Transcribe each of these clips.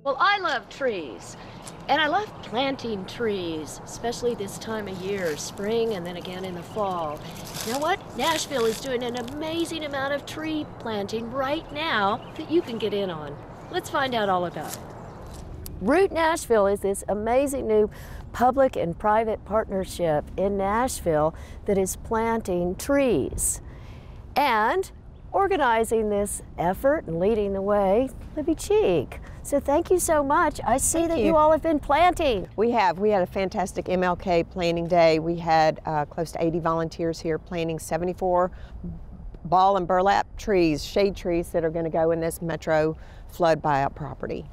Well, I love trees, and I love planting trees, especially this time of year, spring and then again in the fall. You know what? Nashville is doing an amazing amount of tree planting right now that you can get in on. Let's find out all about it. Root Nashville is this amazing new public and private partnership in Nashville that is planting trees. And organizing this effort and leading the way, Libby Cheek. So thank you so much. I see that you all have been planting. We have. We had a fantastic MLK planting day. We had close to 80 volunteers here planting 74 ball and burlap trees, shade trees that are going to go in this Metro flood buyout property.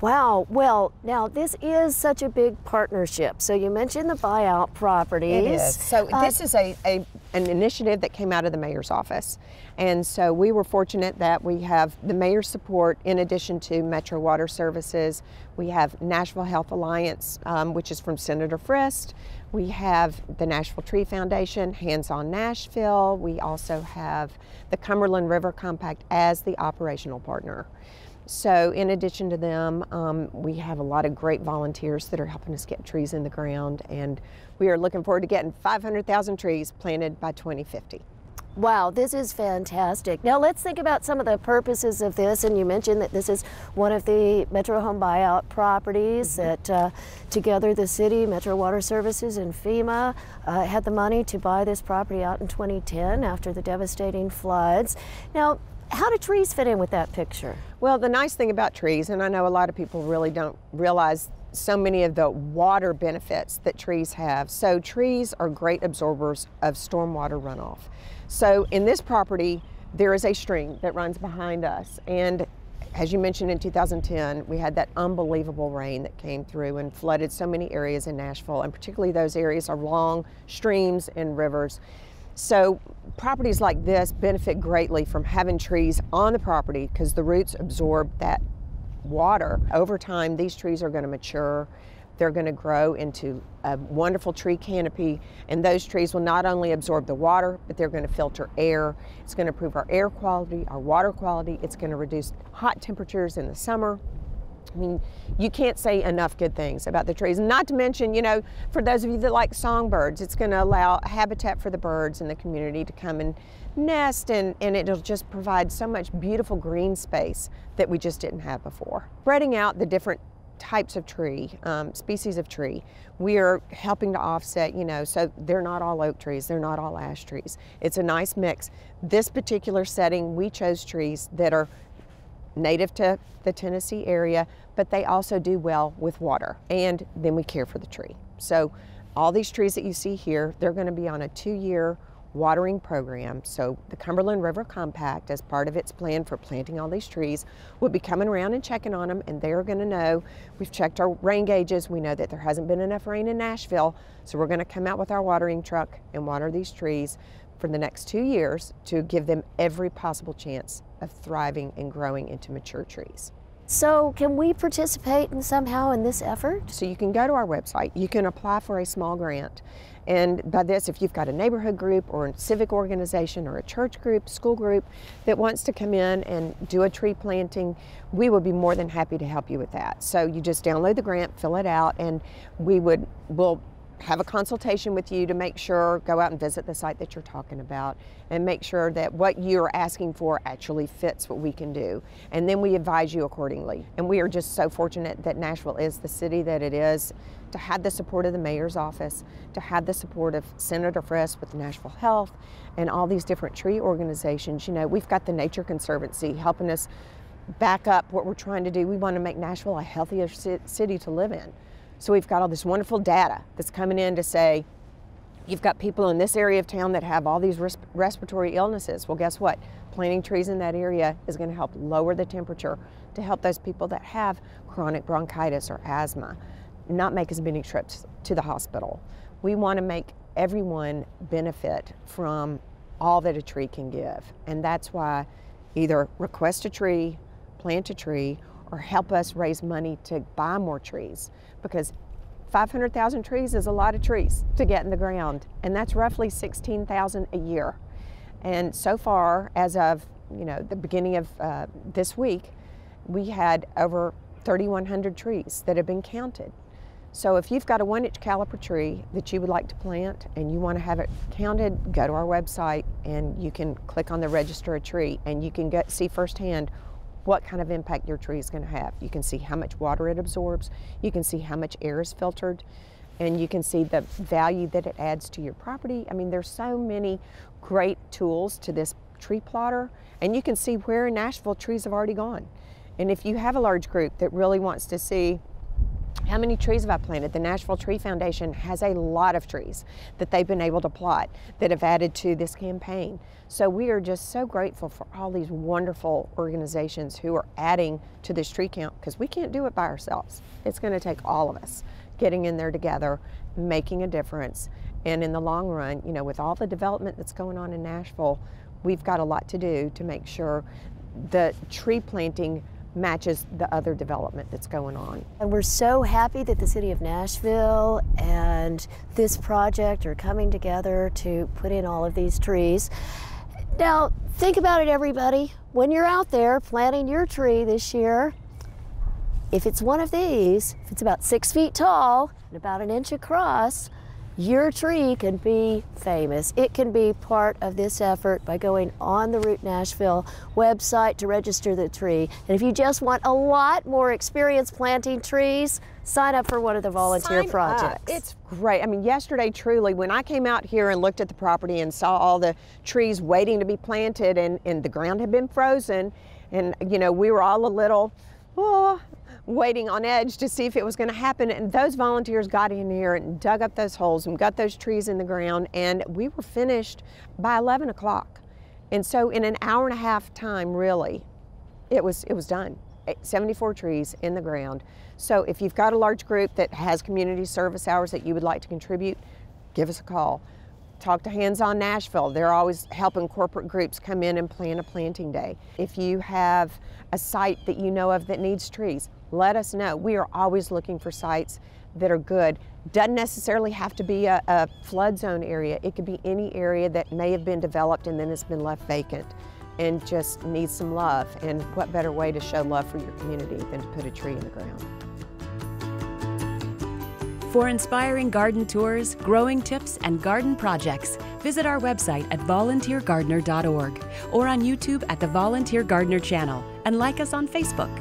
Wow, well, now this is such a big partnership. So you mentioned the buyout properties. It is. So this is an initiative that came out of the mayor's office. And so we were fortunate that we have the mayor's support in addition to Metro Water Services. We have Nashville Health Alliance, which is from Senator Frist. We have the Nashville Tree Foundation, Hands on Nashville. We also have the Cumberland River Compact as the operational partner. So in addition to them, we have a lot of great volunteers that are helping us get trees in the ground, and we are looking forward to getting 500,000 trees planted by 2050. Wow, this is fantastic. Now let's think about some of the purposes of this, and you mentioned that this is one of the Metro Home Buyout properties that together the city, Metro Water Services, and FEMA had the money to buy this property out in 2010 after the devastating floods. Now, how do trees fit in with that picture? Well, the nice thing about trees, and I know a lot of people really don't realize so many of the water benefits that trees have. So trees are great absorbers of stormwater runoff. So in this property, there is a stream that runs behind us. And as you mentioned, in 2010, we had that unbelievable rain that came through and flooded so many areas in Nashville, and particularly those areas are long streams and rivers. So properties like this benefit greatly from having trees on the property because the roots absorb that water. Over time, these trees are going to mature. They're going to grow into a wonderful tree canopy, and those trees will not only absorb the water, but they're going to filter air. It's going to improve our air quality, our water quality. It's going to reduce hot temperatures in the summer. I mean, you can't say enough good things about the trees. Not to mention, you know, for those of you that like songbirds, it's going to allow habitat for the birds in the community to come and nest, and it'll just provide so much beautiful green space that we just didn't have before. Spreading out the different types of tree, species of tree, we are helping to offset, you know, so they're not all oak trees, they're not all ash trees. It's a nice mix. This particular setting, we chose trees that are native to the Tennessee area, but they also do well with water, and then we care for the tree. So all these trees that you see here, they're going to be on a 2-year watering program. So the Cumberland River Compact, as part of its plan for planting all these trees, will be coming around and checking on them, and they're going to know. We've checked our rain gauges. We know that there hasn't been enough rain in Nashville, so we're going to come out with our watering truck and water these trees for the next 2 years to give them every possible chance of thriving and growing into mature trees. So can we participate somehow in this effort? So you can go to our website, you can apply for a small grant. And by this, if you've got a neighborhood group or a civic organization or a church group, school group that wants to come in and do a tree planting, we would be more than happy to help you with that. So you just download the grant, fill it out, and we'll have a consultation with you to make sure, go out and visit the site that you're talking about and make sure that what you're asking for actually fits what we can do. And then we advise you accordingly. And we are just so fortunate that Nashville is the city that it is, to have the support of the mayor's office, to have the support of Senator Frist with Nashville Health and all these different tree organizations. You know, we've got the Nature Conservancy helping us back up what we're trying to do. We want to make Nashville a healthier city to live in. So we've got all this wonderful data that's coming in to say, you've got people in this area of town that have all these respiratory illnesses. Well, guess what? Planting trees in that area is going to help lower the temperature to help those people that have chronic bronchitis or asthma not make as many trips to the hospital. We want to make everyone benefit from all that a tree can give. And that's why either request a tree, plant a tree, or help us raise money to buy more trees, because 500,000 trees is a lot of trees to get in the ground, and that's roughly 16,000 a year. And so far, as of the beginning of this week, we had over 3,100 trees that have been counted. So if you've got a 1-inch caliper tree that you would like to plant and you want to have it counted, go to our website and you can click on the register a tree and you can see firsthand what kind of impact your tree is going to have. You can see how much water it absorbs, you can see how much air is filtered, and you can see the value that it adds to your property. I mean, there's so many great tools to this tree plotter, and you can see where in Nashville trees have already gone. And if you have a large group that really wants to see how many trees have I planted, the Nashville Tree Foundation has a lot of trees that they've been able to plot that have added to this campaign. So we are just so grateful for all these wonderful organizations who are adding to this tree count, because we can't do it by ourselves. It's going to take all of us getting in there together, making a difference. And in the long run, you know, with all the development that's going on in Nashville, we've got a lot to do to make sure the tree planting matches the other development that's going on. And we're so happy that the city of Nashville and this project are coming together to put in all of these trees. Now, think about it, everybody. When you're out there planting your tree this year, if it's one of these, if it's about 6 feet tall and about 1 inch across, your tree can be famous. It can be part of this effort by going on the Root Nashville website to register the tree. And if you just want a lot more experience planting trees, sign up for one of the volunteer projects. It's great. I mean, yesterday, truly, when I came out here and looked at the property and saw all the trees waiting to be planted and the ground had been frozen, and, you know, we were all a little, waiting on edge to see if it was going to happen, and those volunteers got in here and dug up those holes and got those trees in the ground, and we were finished by 11 o'clock. And so in an hour and a half time, really, it was done. 74 trees in the ground. So if you've got a large group that has community service hours that you would like to contribute, give us a call. Talk to Hands On Nashville. They're always helping corporate groups come in and plan a planting day. If you have a site that you know of that needs trees, let us know. We are always looking for sites that are good. Doesn't necessarily have to be a flood zone area. It could be any area that may have been developed and then it's been left vacant and just needs some love. And what better way to show love for your community than to put a tree in the ground? For inspiring garden tours, growing tips, and garden projects, visit our website at volunteergardener.org or on YouTube at the Volunteer Gardener channel, and like us on Facebook.